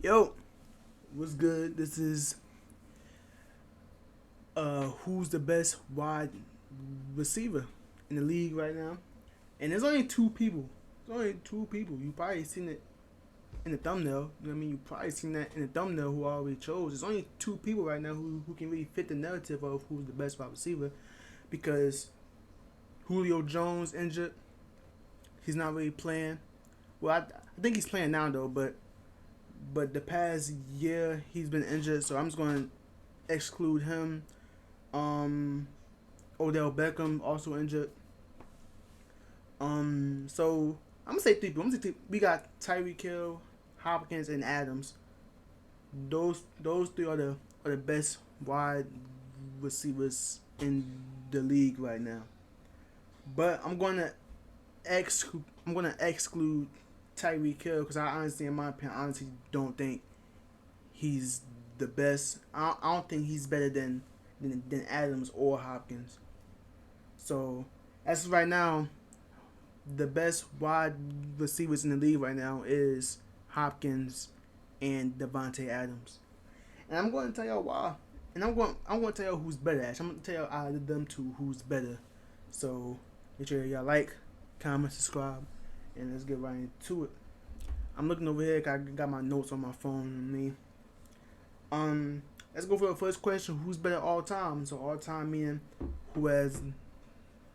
Yo, what's good? This is who's the best wide receiver in the league right now? And there's only two people. There's only two people. You probably seen it in the thumbnail. You know what I mean? You probably seen that in the thumbnail who I already chose. There's only two people right now who can really fit the narrative of who's the best wide receiver because Julio Jones injured. He's not really playing. Well, I think he's playing now though, but the past year he's been injured, so I'm just going to exclude him. Um, Odell Beckham also injured. So I'm gonna say three people. We got Tyreek Hill, Hopkins, and Adams. Those three are the best wide receivers in the league right now. But I'm gonna exclude Tyreek Hill because I honestly, in my opinion, honestly don't think he's the best. I don't think he's better than Adams or Hopkins. So as of right now, the best wide receivers in the league right now is Hopkins and Davante Adams. And I'm going to tell y'all why. And I'm going to tell y'all who's better. Actually, I'm going to tell y'all out of them two who's better. So make sure y'all like, comment, subscribe, and let's get right into it. I'm looking over here. I got my notes on my phone. Let's go for the first question. Who's better all time? So all time meaning who has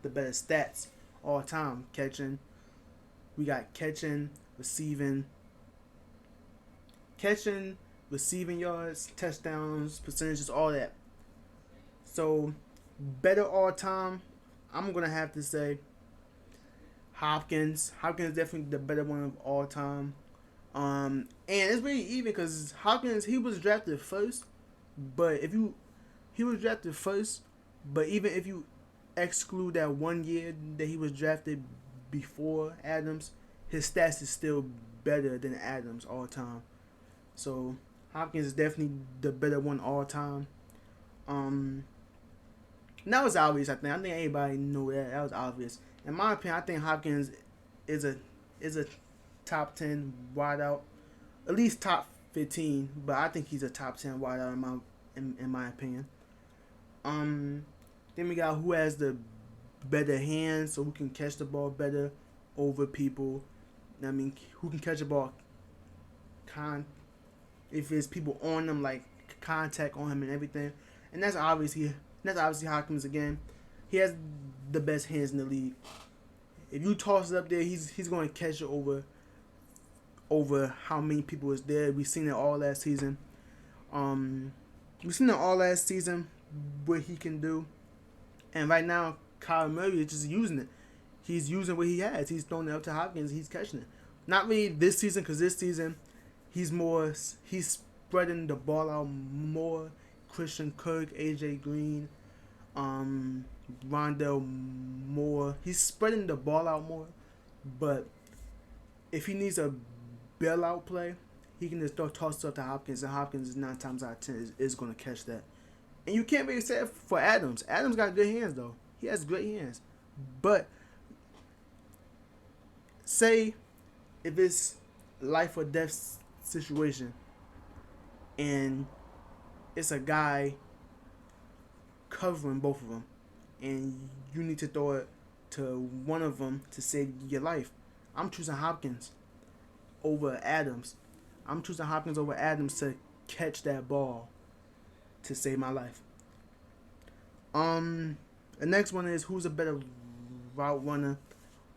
the better stats all time. Catching. We got catching, receiving yards, touchdowns, percentages, all that. So better all time, I'm gonna have to say Hopkins. Hopkins is definitely the better one of all time. And it's really even because Hopkins he was drafted first, but if you he was drafted first, but even if you exclude that 1 year that he was drafted before Adams, his stats is still better than Adams all time. So Hopkins is definitely the better one all time. Um, and that was obvious. I think anybody knew that. That was obvious. In my opinion, I think Hopkins is a top 10 wideout, at least top 15. But I think he's a top 10 wideout in my opinion. Um, then we got who has the better hands, so who can catch the ball better over people. I mean, who can catch the ball con if it's people on them, like contact on him and everything. And that's obviously Hopkins again. He has the best hands in the league. If you toss it up there, he's going to catch it over how many people is there. We've seen it all last season. Um, we've seen it all last season what he can do. And right now, Kyler Murray is just using it. He's using what he has. He's throwing it up to Hopkins. He's catching it. Not really this season because this season he's spreading the ball out more. Christian Kirk, AJ Green, Rondell Moore. He's spreading the ball out more. But if he needs a bailout play, he can just toss it up to Hopkins, and Hopkins is 9 times out of 10 is going to catch that. And you can't really say it for Adams. Adams got good hands though. He has great hands. But say if it's life or death situation and it's a guy covering both of them and you need to throw it to one of them to save your life, I'm choosing Hopkins over Adams. I'm choosing Hopkins over Adams to catch that ball to save my life. The next one is who's a better route runner,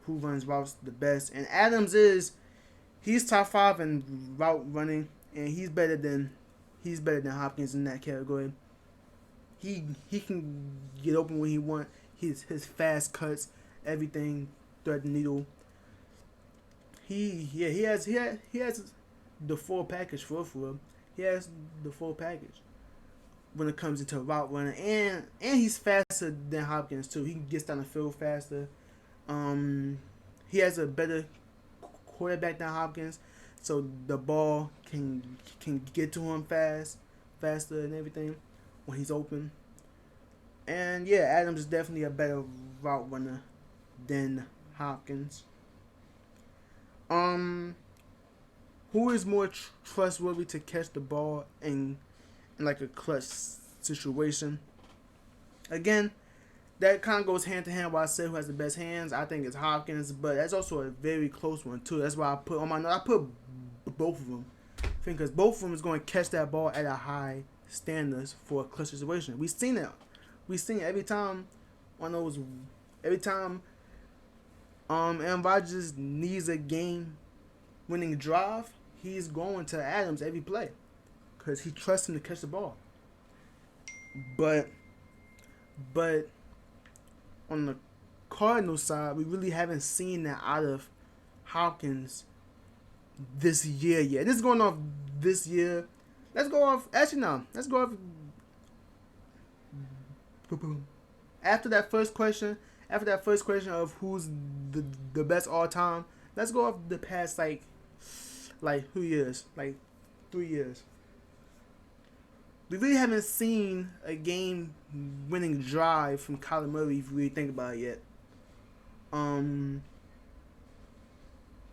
who runs routes the best, and Adams he's top 5 in route running, and he's better than Hopkins in that category. He can get open when he want. His fast cuts, everything, thread the needle. He has the full package for real. He has the full package when it comes into route running, and he's faster than Hopkins too. He gets down the field faster. Um, he has a better quarterback than Hopkins, so the ball can get to him faster and everything when he's open. And yeah, Adams is definitely a better route runner than Hopkins. Um, who is more trustworthy to catch the ball in like a clutch situation? Again, that kind of goes hand to hand. Why I say who has the best hands, I think it's Hopkins, but that's also a very close one too. That's why I put on my note. I put both of them, because both of them is going to catch that ball at a high standards for a clutch situation. We've seen it. We've seen it every time on those. Every time Aaron Rodgers needs a game-winning drive, he's going to Adams every play because he trusts him to catch the ball. But on the Cardinals side, we really haven't seen that out of Hopkins this year yet. This is going off this year. Let's go off. Actually, no. Let's go off. After that first question of who's the best all time, let's go off the past like 2 years, like 3 years. We really haven't seen a game-winning drive from Kyler Murray if you really think about it yet.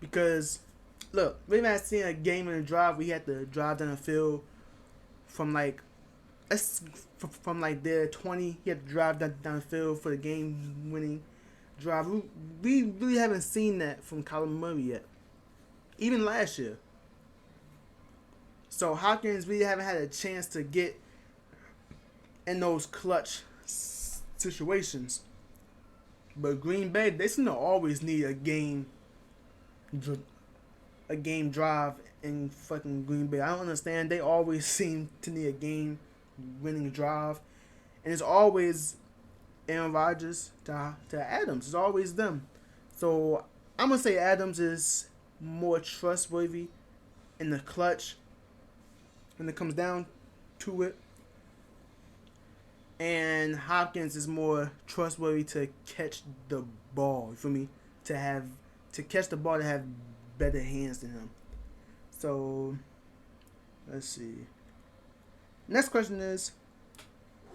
Because look, we haven't seen a game-winning drive. We had to drive down the field from like their 20. He had to drive down the field for the game-winning drive. We really haven't seen that from Kyler Murray yet, even last year. So Hopkins really haven't had a chance to get in those clutch situations. But Green Bay, they seem to always need a game drive in fucking Green Bay. I don't understand. They always seem to need a game-winning drive, and it's always Aaron Rodgers to Adams. It's always them. So I'm gonna say Adams is more trustworthy in the clutch when it comes down to it, and Hopkins is more trustworthy to catch the ball. You feel me? To catch the ball, to have better hands than him. So let's see. Next question is,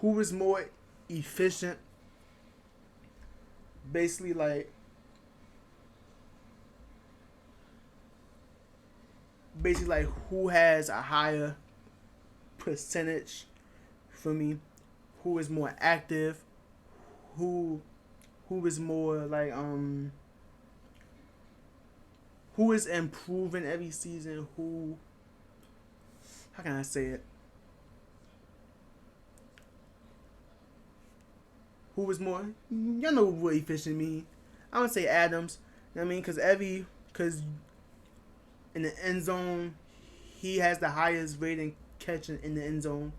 who is more efficient? Basically, who has a higher percentage for me? Who is more active? Who is more who is improving every season? How can I say it? Who is more? Y'all know what efficient mean. I would say Adams. You know what I mean? Because in the end zone, he has the highest rating catching in the end zone.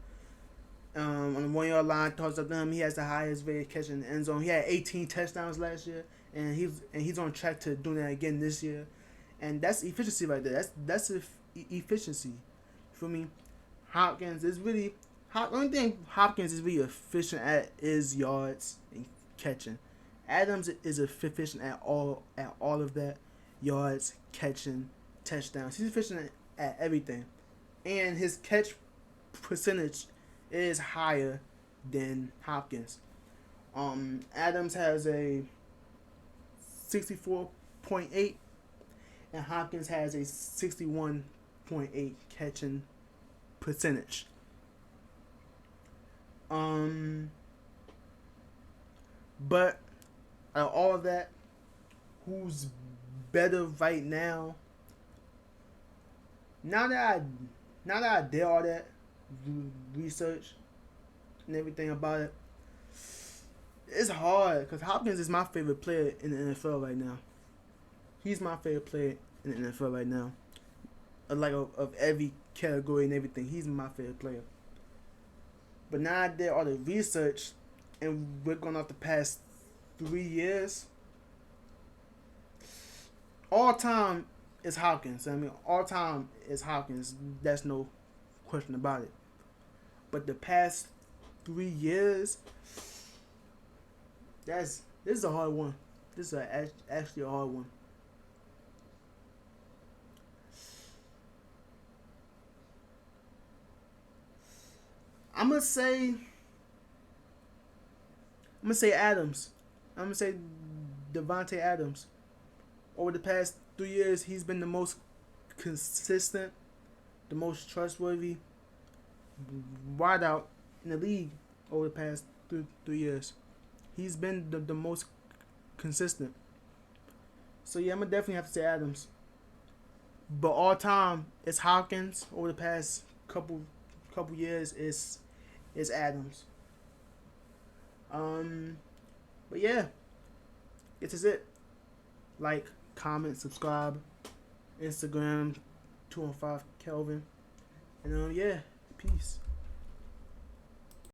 On the 1 yard line, toss up to him, he has the highest rated catching in the end zone. He had 18 touchdowns last year, and he's on track to doing that again this year. And that's efficiency right there. That's efficiency. For me, Hopkins is really. The only thing Hopkins is really efficient at is yards and catching. Adams is efficient at all of that, yards, catching, touchdowns. He's efficient at everything, and his catch percentage is higher than Hopkins. Adams has a 64.8, and Hopkins has a 61.8 catching percentage. But out of all of that, who's better right now? Now that I did all that research and everything about it, it's hard because Hopkins is my favorite player in the NFL right now. He's my favorite player in the NFL right now. Of every category and everything, he's my favorite player. But now I did all the research, and we're going off the past 3 years. All time is Hopkins. All time is Hopkins. That's no question about it. But the past 3 years, this is a hard one. This is actually a hard one. I'm gonna say Adams. I'm gonna say Davante Adams. Over the past 3 years, he's been the most consistent, the most trustworthy wideout in the league over the past 3 years. He's been the most consistent. So yeah, I'm gonna definitely have to say Adams. But all time, it's Hopkins. Over the past couple years, is Adams. But yeah, this is it. Like, comment, subscribe, Instagram 215 Kelvin, and yeah, peace.